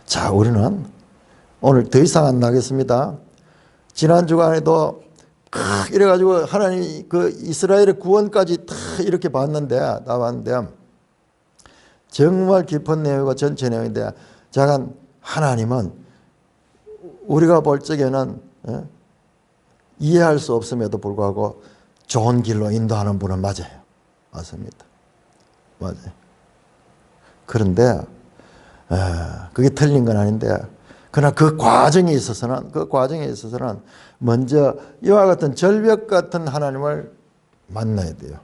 자, 우리는 오늘 더 이상 안 나겠습니다. 지난 주간에도 이래가지고 하나님이 그 이스라엘의 구원까지 다 이렇게 다 봤는데 정말 깊은 내용이고 전체 내용인데, 잠깐 하나님은 우리가 볼 적에는 이해할 수 없음에도 불구하고 좋은 길로 인도하는 분은 맞아요. 맞습니다. 맞아요. 그런데 그게 틀린 건 아닌데, 그러나 그 과정에 있어서는 먼저 이와 같은 절벽 같은 하나님을 만나야 돼요.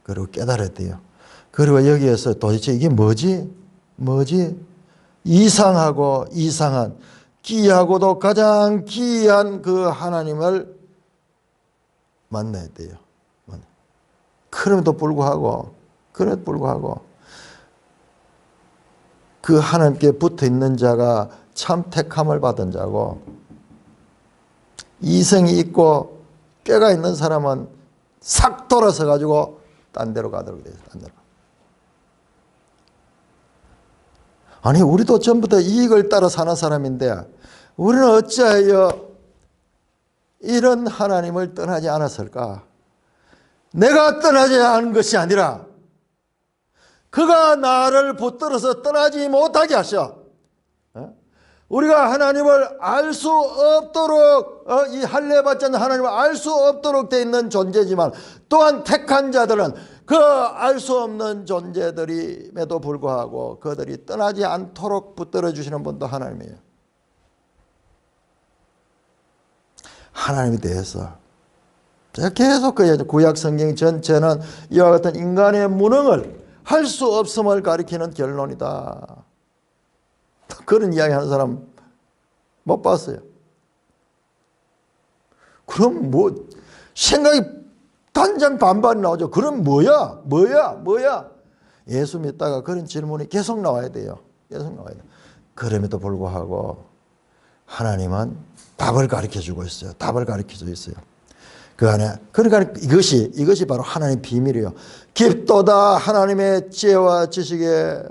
그리고 깨달아야 돼요. 그리고 여기에서 도대체 이게 뭐지? 이상하고 이상한, 기이하고도 가장 기이한 그 하나님을 만나야 돼요. 그럼에도 불구하고 그 하나님께 붙어 있는 자가 참 택함을 받은 자고, 이성이 있고 뼈가 있는 사람은 싹 돌아서 가지고 딴 데로 가도록 돼요. 딴 데로. 아니, 우리도 전부 다 이익을 따라 사는 사람인데 우리는 어찌하여 이런 하나님을 떠나지 않았을까? 내가 떠나지 않은 것이 아니라 그가 나를 붙들어서 떠나지 못하게 하셔. 우리가 하나님을 알 수 없도록, 이 할례 받지 않는 하나님을 알 수 없도록 되어 있는 존재지만, 또한 택한 자들은 그 알 수 없는 존재들임에도 불구하고 그들이 떠나지 않도록 붙들어 주시는 분도 하나님이에요. 하나님에 대해서 제가 계속 구약 성경 전체는 이와 같은 인간의 무능을, 할 수 없음을 가리키는 결론이다. 그런 이야기 하는 사람 못 봤어요. 그럼 생각이 단장 반반이 나오죠. 그럼 뭐야? 예수 믿다가 그런 질문이 계속 나와야 돼요. 그럼에도 불구하고 하나님은 답을 가르쳐 주고 있어요. 그 안에. 그러니까 이것이 바로 하나님의 비밀이에요. 깊도다 하나님의 지혜와 지식에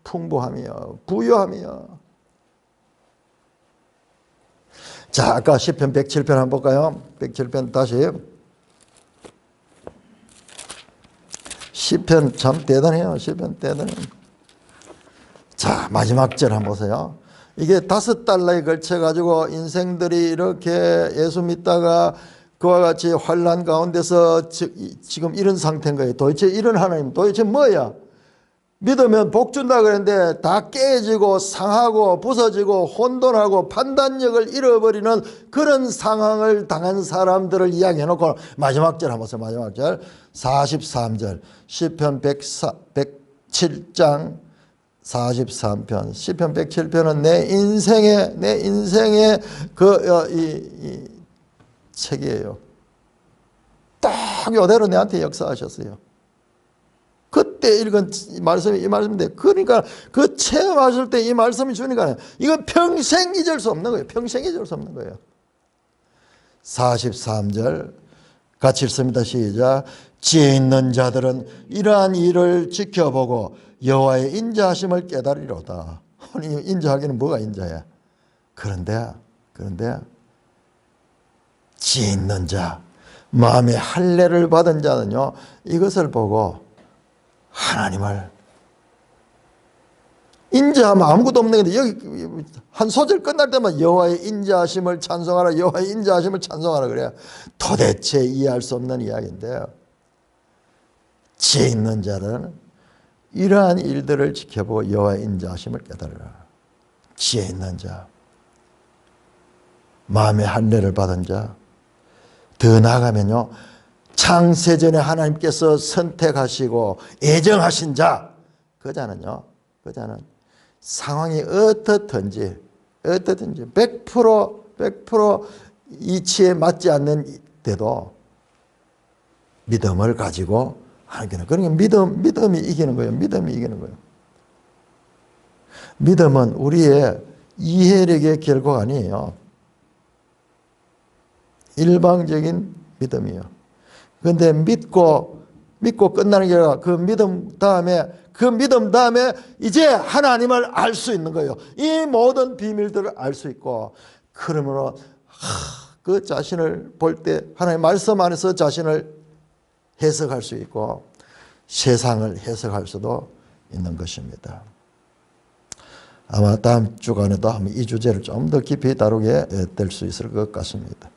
풍부하며 부유하며. 자, 아까 시편 107편 한번 볼까요? 107편 다시. 시편 참 대단해요. 시편 대단해요. 자, 마지막 절 한번 보세요. 이게 5달러에 걸쳐가지고 인생들이 이렇게 예수 믿다가 그와 같이 환난 가운데서 지금 이런 상태인 거예요. 도대체 이런 하나님 도대체 뭐야? 믿으면 복 준다 그랬는데 다 깨지고 상하고 부서지고 혼돈하고 판단력을 잃어버리는 그런 상황을 당한 사람들을 이야기해놓고 마지막 절 한번 보세요. 마지막 절 43절 시편 107장 43편. 시편 107편은 내 인생의 이 책이에요. 딱 이대로 내한테 역사하셨어요. 그때 읽은 말씀이 이 말씀인데, 그러니까 그 체험하실 때 이 말씀이 주니까 이건 평생 잊을 수 없는 거예요. 43절 같이 읽습니다. 시작. 지혜 있는 자들은 이러한 일을 지켜보고 여호와의 인자하심을 깨달으리로다. 아니, 인자하기는 뭐가 인자야? 그런데 지혜 있는 자, 마음의 할례를 받은 자는요, 이것을 보고 하나님을 인자하면 아무것도 없는 건데, 여기 한 소절 끝날 때만 여호와의 인자하심을 찬송하라, 여호와의 인자하심을 찬송하라 그래요. 도대체 이해할 수 없는 이야기인데요. 지혜 있는 자는 이러한 일들을 지켜보고 여호와의 인자하심을 깨달으라. 지혜 있는 자, 마음의 할례를 받은 자, 더 나아가면요, 창세전에 하나님께서 선택하시고 애정하신 자, 그 자는 상황이 어떻든지 100% 이치에 맞지 않는 때도 믿음을 가지고 하는. 그러니까 믿음이 이기는 거예요. 믿음은 우리의 이해력의 결과가 아니에요. 일방적인 믿음이에요. 그런데 믿고 끝나는 게 아니라 그 믿음 다음에 이제 하나님을 알 수 있는 거예요. 이 모든 비밀들을 알 수 있고, 그러므로 그 자신을 볼 때 하나님의 말씀 안에서 자신을 해석할 수 있고 세상을 해석할 수도 있는 것입니다. 아마 다음 주간에도 한번 이 주제를 좀 더 깊이 다루게 될 수 있을 것 같습니다.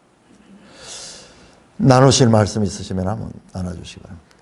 나누실 말씀 있으시면 한번 나눠주시기 바랍니다.